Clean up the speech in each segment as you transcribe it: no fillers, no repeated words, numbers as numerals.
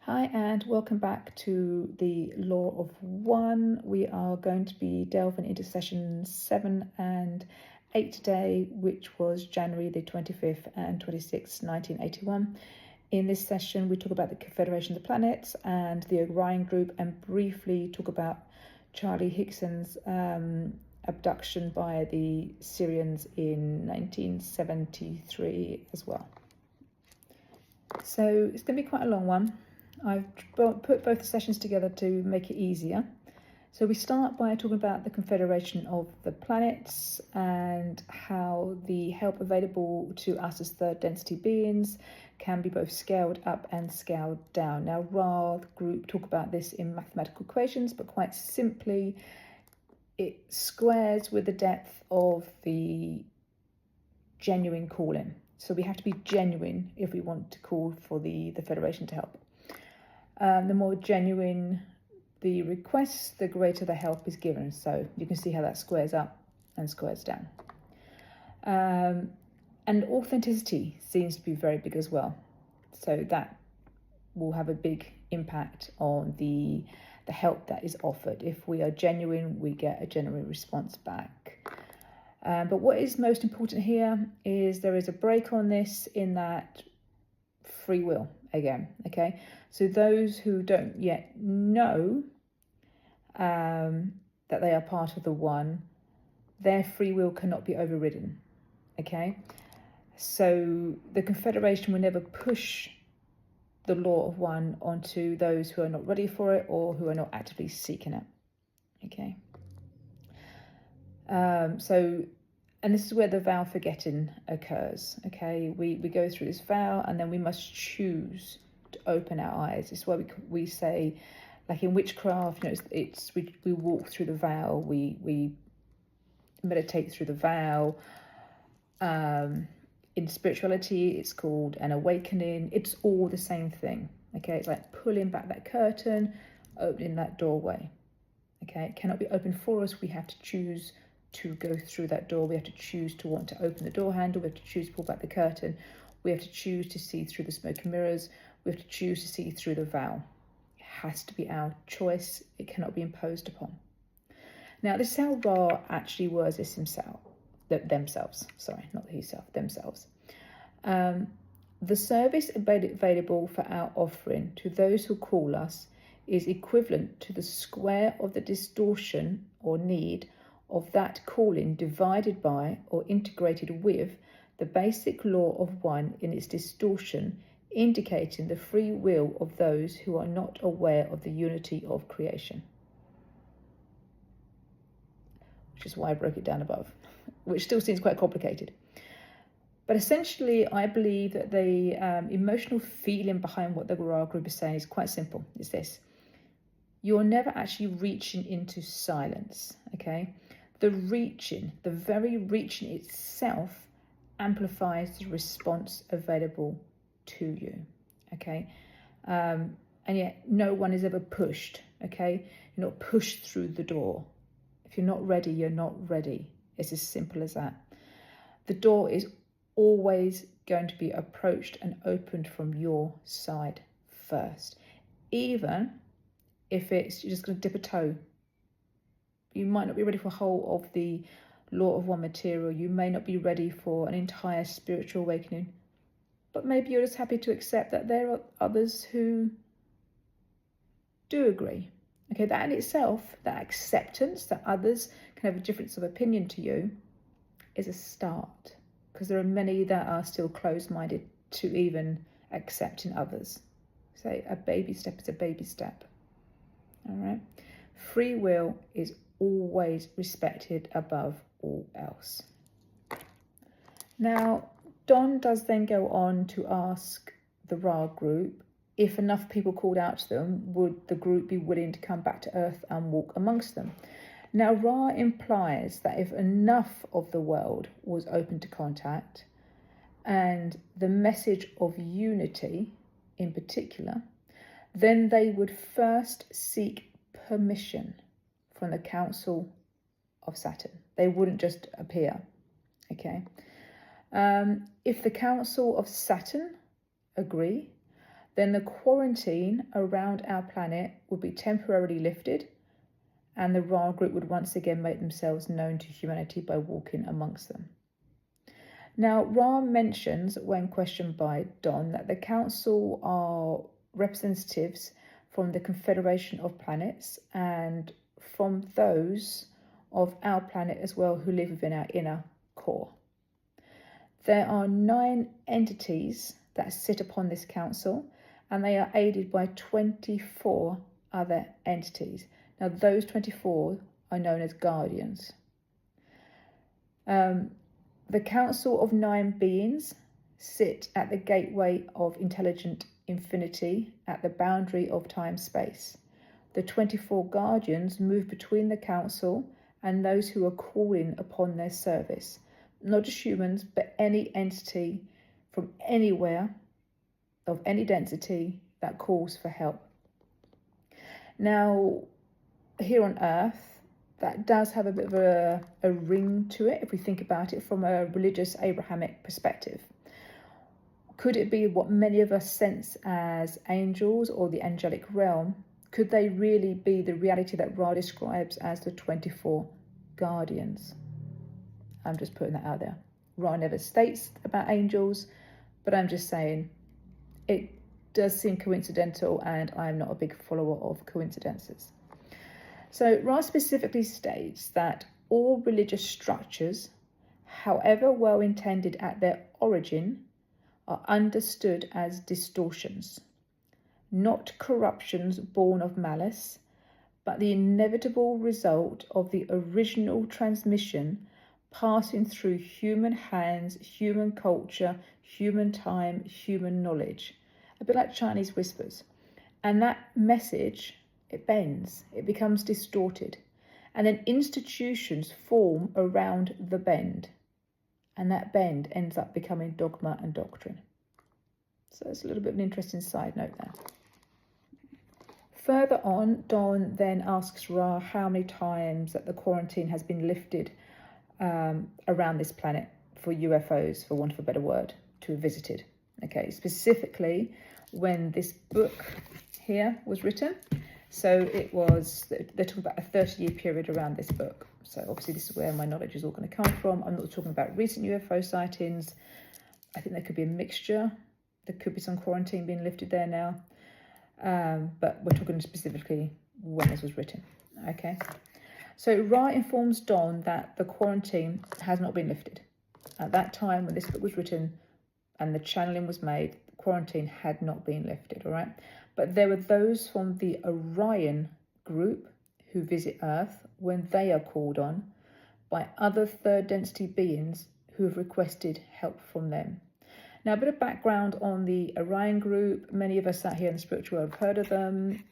Hi and welcome back to the Law of One. We are going to be delving into sessions 7 and 8 today, which was January the 25th and 26th, 1981. In this session, we talk about the Confederation of the Planets and the Orion Group, and briefly talk about Charlie Higson's abduction by the Syrians in 1973 as well. So it's going to be quite a long one. I've put both the sessions together to make it easier. So we start by talking about the Confederation of the Planets and how the help available to us as third density beings can be both scaled up and scaled down. Now, Ra Group talk about this in mathematical equations, but quite simply, it squares with the depth of the genuine calling. So we have to be genuine if we want to call for the Federation to help. The more genuine the request, the greater the help is given. So you can see how that squares up and squares down. And authenticity seems to be very big as well. So that will have a big impact on the help that is offered. If we are genuine, we get a genuine response back. But what is most important here is there is a break on this in that free will again, okay? So those who don't yet know that they are part of the one, their free will cannot be overridden, okay? So the Confederation will never push the law of one onto those who are not ready for it or who are not actively seeking it, okay? And this is where the vow forgetting occurs, okay? We go through this vow and then we must choose to open our eyes. It's why we say, like in witchcraft, you know, we walk through the vow, we meditate through the vow. In spirituality, it's called an awakening. It's all the same thing, okay? It's like pulling back that curtain, opening that doorway, okay? It cannot be opened for us. We have to choose to go through that door. We have to choose to want to open the door handle. We have to choose to pull back the curtain. We have to choose to see through the smoke and mirrors. We have to choose to see through the vow. It has to be our choice. It cannot be imposed upon. Now, this is how Ra actually words this themselves. Sorry, not himself, themselves. The service available for our offering to those who call us is equivalent to the square of the distortion or need of that calling divided by or integrated with the basic law of one in its distortion, indicating the free will of those who are not aware of the unity of creation. Which is why I broke it down above, which still seems quite complicated. But essentially, I believe that the emotional feeling behind what the Ra Group is saying is quite simple. It's this: you're never actually reaching into silence, okay? The very reaching itself amplifies the response available to you, okay? And yet no one is ever pushed, okay? You're not pushed through the door. If you're not ready, you're not ready. It's as simple as that. The door is always going to be approached and opened from your side first, even if you're just going to dip a toe. You might not be ready for a whole of the law of one material. You may not be ready for an entire spiritual awakening, but maybe you're just happy to accept that there are others who do agree. Okay, that in itself, that acceptance that others can have a difference of opinion to you is a start, because there are many that are still closed-minded to even accepting others. So a baby step is a baby step. All right. Free will is always respected above all else. Now, Don does then go on to ask the Ra Group if enough people called out to them, would the group be willing to come back to Earth and walk amongst them? Now, Ra implies that if enough of the world was open to contact, and the message of unity in particular, then they would first seek permission from the Council of Saturn. They wouldn't just appear, okay? If the Council of Saturn agree, then the quarantine around our planet would be temporarily lifted, and the Ra group would once again make themselves known to humanity by walking amongst them. Now, Ra mentions, when questioned by Don, that the council are representatives from the Confederation of Planets and from those of our planet as well who live within our inner core. There are 9 entities that sit upon this council, and they are aided by 24 other entities. Now, those 24 are known as guardians. The council of 9 beings sit at the gateway of intelligent infinity at the boundary of time-space. The 24 guardians move between the council and those who are calling upon their service. Not just humans, but any entity from anywhere of any density that calls for help. Now, here on Earth, that does have a bit of a ring to it if we think about it from a religious Abrahamic perspective. Could it be what many of us sense as angels or the angelic realm? Could they really be the reality that Ra describes as the 24 guardians? I'm just putting that out there. Ra never states about angels, but I'm just saying it does seem coincidental, and I'm not a big follower of coincidences. So Ra specifically states that all religious structures, however well intended at their origin, are understood as distortions, not corruptions born of malice, but the inevitable result of the original transmission passing through human hands, human culture, human time, human knowledge, a bit like Chinese whispers. And that message, it bends, it becomes distorted, and then institutions form around the bend, and that bend ends up becoming dogma and doctrine. So it's a little bit of an interesting side note there. Further on, Don then asks Ra how many times that the quarantine has been lifted around this planet for UFOs, for want of a better word, to have visited. Okay, specifically when this book here was written. So it was, they're talking about a 30-year period around this book. So obviously this is where my knowledge is all going to come from. I'm not talking about recent UFO sightings. I think there could be a mixture. There could be some quarantine being lifted there now. But we're talking specifically when this was written. Okay. So Ra informs Don that the quarantine has not been lifted. At that time when this book was written and the channeling was made, the quarantine had not been lifted, all right? But there were those from the Orion Group who visit Earth when they are called on by other third density beings who have requested help from them. Now, a bit of background on the Orion Group. Many of us sat here in the spiritual world have heard of them.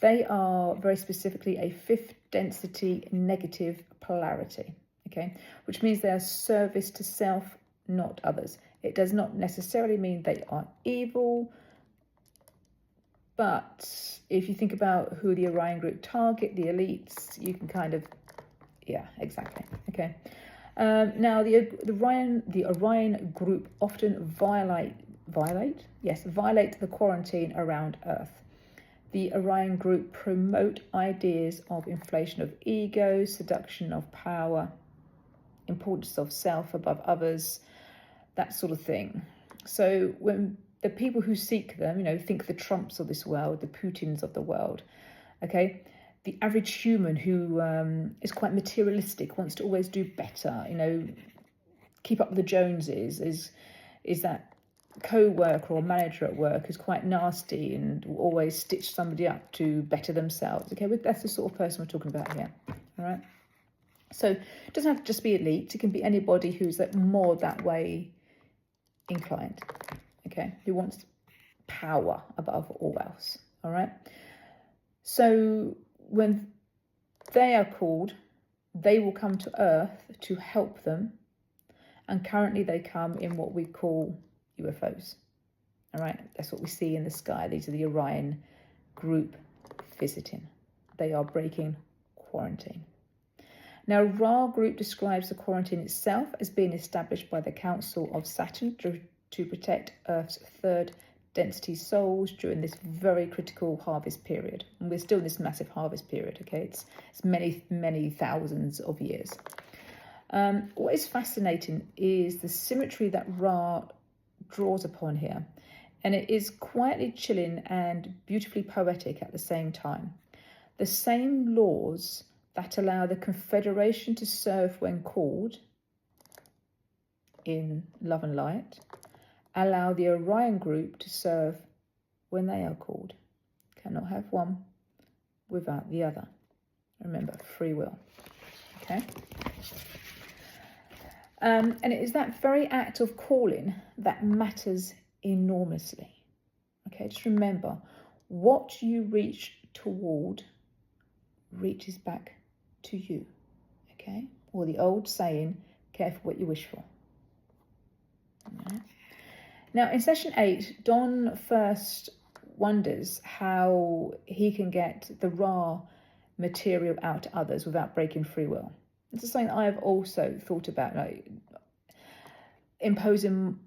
They are very specifically a 5th density negative polarity, okay? Which means they are service to self, not others. It does not necessarily mean they are evil, but if you think about who the Orion Group target, the elites, you can kind of, yeah, exactly, okay? Now, the Orion Group often violate the quarantine around Earth. The Orion Group promote ideas of inflation of ego, seduction of power, importance of self above others, that sort of thing. So when the people who seek them, think the Trumps of this world, the Putins of the world, okay? The average human who is quite materialistic, wants to always do better, keep up with the Joneses, is that co-worker or manager at work who's quite nasty and will always stitch somebody up to better themselves. Okay, well, that's the sort of person we're talking about here. All right. So it doesn't have to just be elite. It can be anybody who's more that way inclined. Okay, who wants power above all else. All right. So when they are called, they will come to Earth to help them. And currently they come in what we call UFOs. All right, that's what we see in the sky. These are the Orion Group visiting. They are breaking quarantine. Now, Ra Group describes the quarantine itself as being established by the Council of Saturn to protect Earth's 3rd density souls during this very critical harvest period. And we're still in this massive harvest period, okay? It's many, many thousands of years. What is fascinating is the symmetry that Ra draws upon here. And it is quietly chilling and beautifully poetic at the same time. The same laws that allow the Confederation to serve when called in love and light allow the Orion Group to serve when they are called. Cannot have one without the other. Remember, free will. Okay? And it is that very act of calling that matters enormously. Okay, just remember, what you reach toward reaches back to you. Okay, or the old saying, careful what you wish for. Right. Now, in session 8, Don first wonders how he can get the Ra material out to others without breaking free will. This is something I have also thought about, like imposing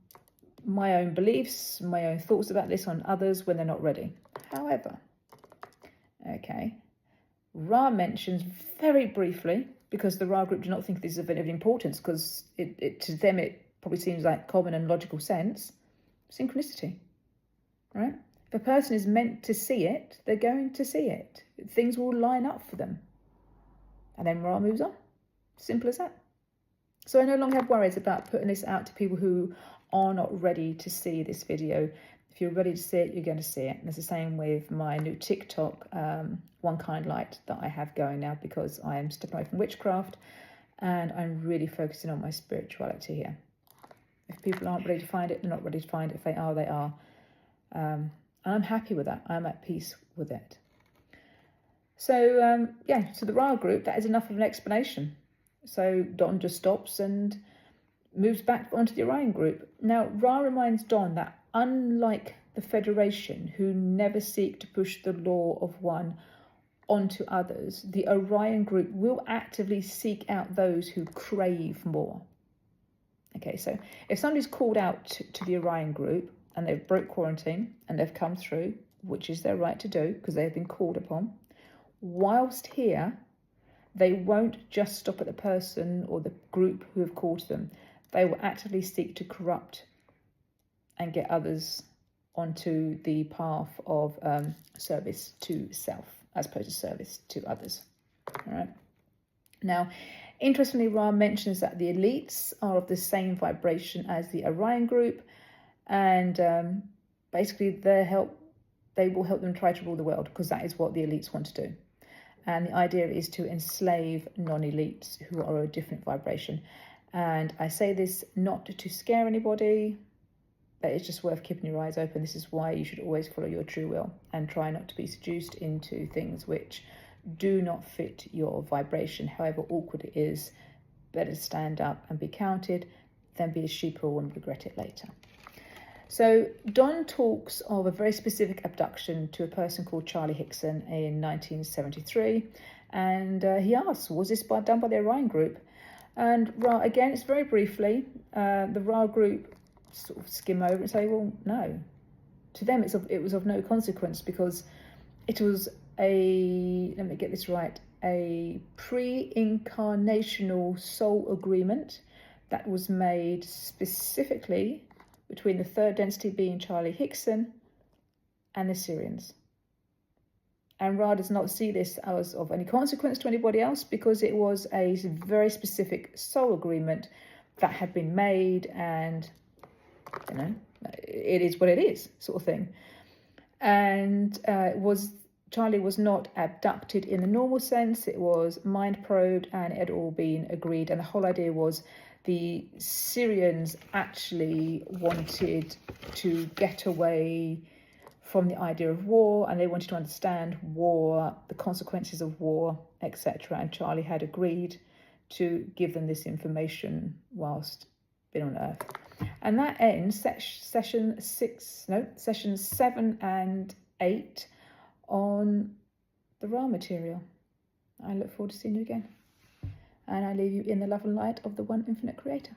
my own beliefs, my own thoughts about this on others when they're not ready. However, okay, Ra mentions very briefly, because the Ra group do not think this is of any importance, because to them it probably seems like common and logical sense, synchronicity, right? If a person is meant to see it, they're going to see it. Things will line up for them. And then Ra moves on. Simple as that. So I no longer have worries about putting this out to people who are not ready to see this video. If you're ready to see it, you're going to see it. And it's the same with my new TikTok, One Kind Light, that I have going now, because I am stepping away from witchcraft and I'm really focusing on my spirituality here. If people aren't ready to find it, they're not ready to find it. If they are, they are. And I'm happy with that. I'm at peace with it. So, yeah, so the Ra group, that is enough of an explanation. So Don just stops and moves back onto the Orion Group. Now, Ra reminds Don that unlike the Federation, who never seek to push the law of one onto others, the Orion Group will actively seek out those who crave more. Okay, so if somebody's called out to the Orion Group and they've broke quarantine and they've come through, which is their right to do because they have been called upon, whilst here, they won't just stop at the person or the group who have called them. They will actively seek to corrupt and get others onto the path of service to self as opposed to service to others. All right. Now, interestingly, Ra mentions that the elites are of the same vibration as the Orion Group, and basically they will help them try to rule the world, because that is what the elites want to do. And the idea is to enslave non-elites who are a different vibration. And I say this not to scare anybody, but it's just worth keeping your eyes open. This is why you should always follow your true will and try not to be seduced into things which do not fit your vibration. However awkward it is, better to stand up and be counted than be a sheeple and regret it later. So Don talks of a very specific abduction to a person called Charlie Hickson in 1973. And he asks, was this done by the Orion Group? And Ra, again, it's very briefly, the Ra group sort of skim over and say, well, no. To them, it was of no consequence, because it was let me get this right, a pre-incarnational soul agreement that was made specifically between the third density being Charlie Hickson and the Syrians. And Ra does not see this as of any consequence to anybody else, because it was a very specific soul agreement that had been made, and, you know, it is what it is, sort of thing. And Charlie was not abducted in the normal sense. It was mind probed, and it had all been agreed. And the whole idea was the Syrians actually wanted to get away from the idea of war, and they wanted to understand war, the consequences of war, etc. And Charlie had agreed to give them this information whilst being on Earth. And that ends sessions 7 and 8 on the Ra material. I look forward to seeing you again. And I leave you in the love and light of the one infinite creator.